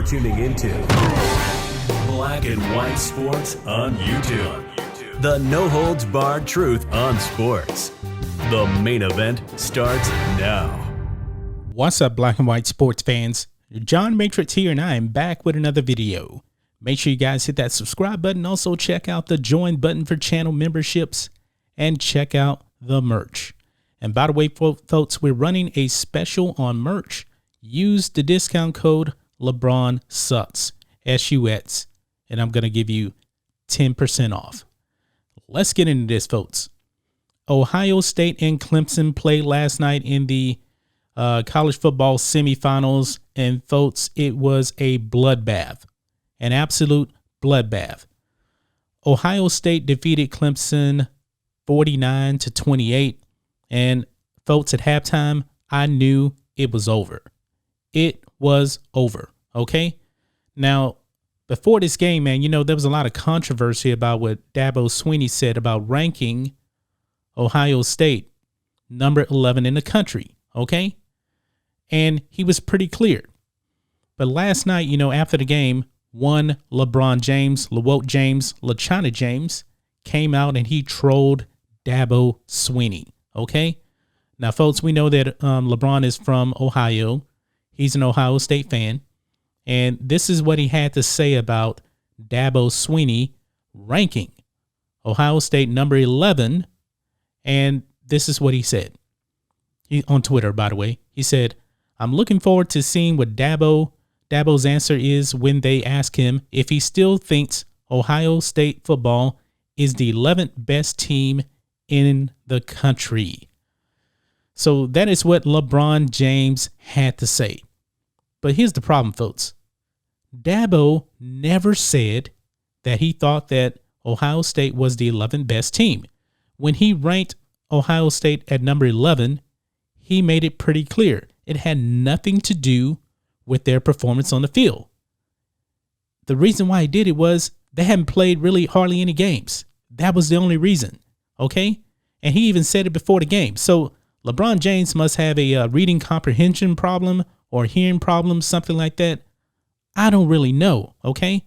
You're tuning into Black and White Sports on YouTube. The no-holds-barred truth on sports. The main event starts now. What's up, Black and White sports fans? John Matrix here, and I am back with another video. Make sure you guys hit that subscribe button. Also, check out the join button for channel memberships and check out the merch. And by the way, folks, we're running a special on merch. Use the discount code Lebron Sucks, S-U-X, and I'm going to give you 10% off. Let's get into this, folks. Ohio State and Clemson played last night in the college football semifinals, and folks, it was a bloodbath, an absolute bloodbath. Ohio State defeated Clemson 49-28, and folks, at halftime, I knew it was over. It was over, okay? Now, before this game, man, you know, there was a lot of controversy about what Dabo Swinney said about ranking Ohio State number 11 in the country, okay? And he was pretty clear. But last night, you know, after the game, one LeBron James, LeWalt James, LaChana James came out and he trolled Dabo Swinney, okay? Now, folks, we know that LeBron is from Ohio. He's an Ohio State fan. And this is what he had to say about Dabo Swinney ranking Ohio State number 11. And this is what he said. On Twitter, by the way. He said, "I'm looking forward to seeing what Dabo's answer is when they ask him if he still thinks Ohio State football is the 11th best team in the country." So that is what LeBron James had to say. But here's the problem, folks. Dabo never said that he thought that Ohio State was the 11th best team. When he ranked Ohio State at number 11, he made it pretty clear. It had nothing to do with their performance on the field. The reason why he did it was they hadn't played really hardly any games. That was the only reason, okay? And he even said it before the game. So LeBron James must have a reading comprehension problem or hearing problem, something like that. I don't really know, okay?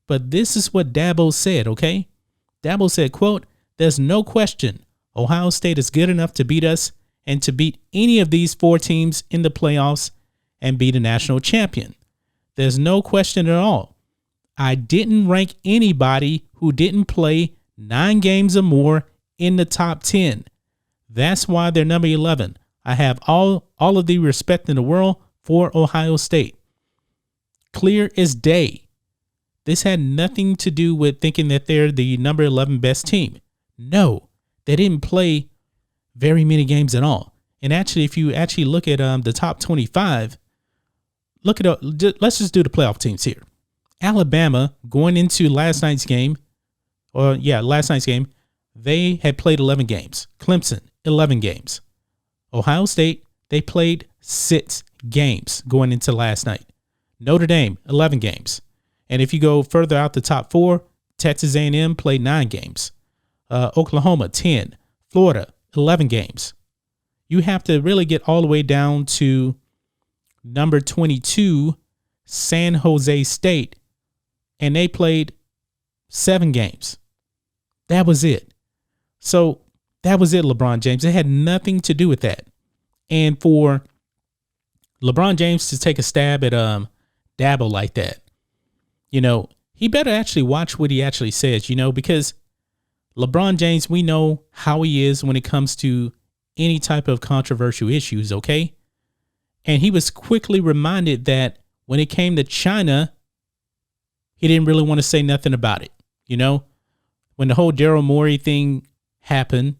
But this is what Dabo said, okay? Dabo said, quote, "There's no question Ohio State is good enough to beat us and to beat any of these four teams in the playoffs and be the national champion. There's no question at all. I didn't rank anybody who didn't play 9 games or more in the top 10. That's why they're number 11. I have all of the respect in the world for Ohio State." Clear as day. This had nothing to do with thinking that they're the number 11 best team. No, they didn't play very many games at all. And actually, if you actually look at the top 25, let's just do the playoff teams here. Alabama, going into last night's game, they had played 11 games. Clemson, 11 games. Ohio State, they played 6 games going into last night. Notre Dame, 11 games. And if you go further out the top 4, Texas A&M played 9 games. Oklahoma, 10. Florida, 11 games. You have to really get all the way down to number 22, San Jose State, and they played 7 games. That was it. So that was it, LeBron James. It had nothing to do with that. And for LeBron James to take a stab at Dabo like that, you know, he better actually watch what he actually says, you know, because LeBron James, we know how he is when it comes to any type of controversial issues, okay? And he was quickly reminded that when it came to China, he didn't really want to say nothing about it, you know? When the whole Daryl Morey thing happened,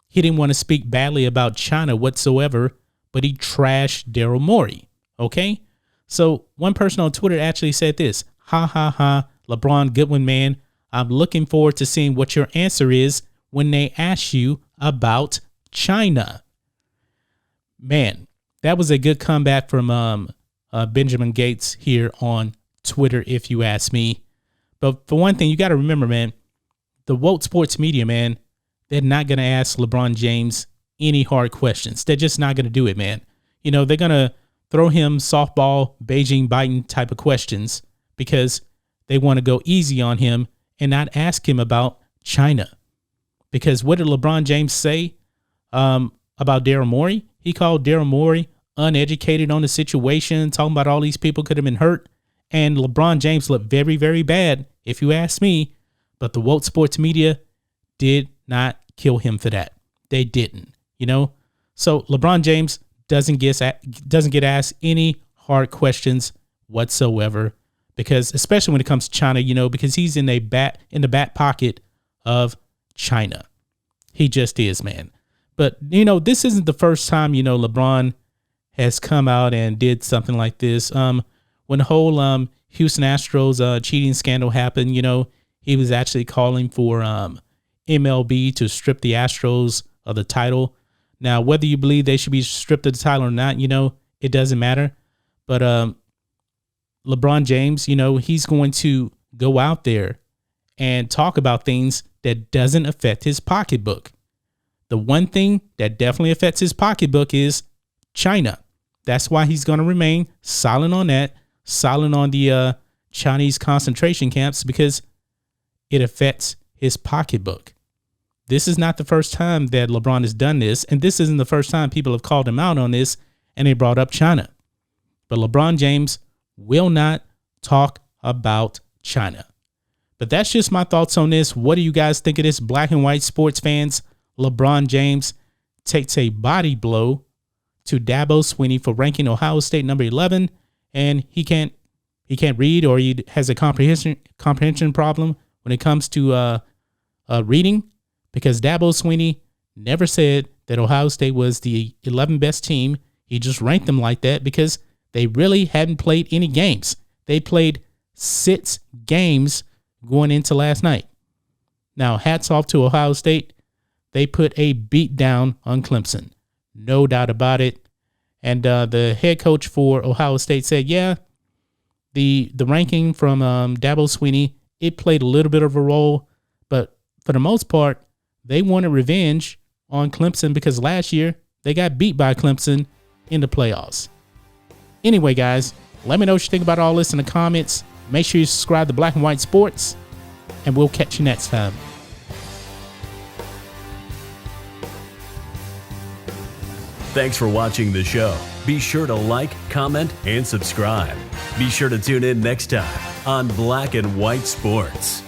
he didn't want to speak badly about China whatsoever, but he trashed Daryl Morey, okay? So one person on Twitter actually said this, "Ha ha ha, LeBron, good one, man. I'm looking forward to seeing what your answer is when they ask you about China." Man, that was a good comeback from Benjamin Gates here on Twitter, if you ask me. But for one thing, you got to remember, man, the woke sports media, man, they're not going to ask LeBron James any hard questions. They're just not going to do it, man. You know, they're going to throw him softball, Beijing biting type of questions because they want to go easy on him and not ask him about China. Because what did LeBron James say about Daryl Morey? He called Daryl Morey uneducated on the situation, talking about all these people could have been hurt. And LeBron James looked very, very bad, if you ask me. But the woke sports media did not kill him for that. They didn't, So LeBron James doesn't get asked any hard questions whatsoever, because especially when it comes to China, because he's in the back pocket of China. He just is, man. But this isn't the first time LeBron has come out and did something like this. When the whole Houston Astros cheating scandal happened, he was actually calling for MLB to strip the Astros of the title. Now, whether you believe they should be stripped of the title or not, it doesn't matter. But LeBron James, he's going to go out there and talk about things that doesn't affect his pocketbook. The one thing that definitely affects his pocketbook is China. That's why he's going to remain silent on that, silent on the Chinese concentration camps, because it affects his pocketbook. This is not the first time that LeBron has done this, and this isn't the first time people have called him out on this and they brought up China. But LeBron James will not talk about China. But that's just my thoughts on this. What do you guys think of this, black and white sports fans? LeBron James takes a body blow to Dabo Swinney for ranking Ohio State number 11, and he can't read, or he has a comprehension problem when it comes to reading, because Dabo Swinney never said that Ohio State was the 11th best team. He just ranked them like that because they really hadn't played any games. They played 6 games going into last night. Now, hats off to Ohio State. They put a beat down on Clemson. No doubt about it. And the head coach for Ohio State said, yeah, the ranking from Dabo Swinney, it played a little bit of a role, but for the most part, they wanted revenge on Clemson because last year they got beat by Clemson in the playoffs. Anyway, guys, let me know what you think about all this in the comments. Make sure you subscribe to Black and White Sports, and we'll catch you next time. Thanks for watching the show. Be sure to like, comment, and subscribe. Be sure to tune in next time on Black and White Sports.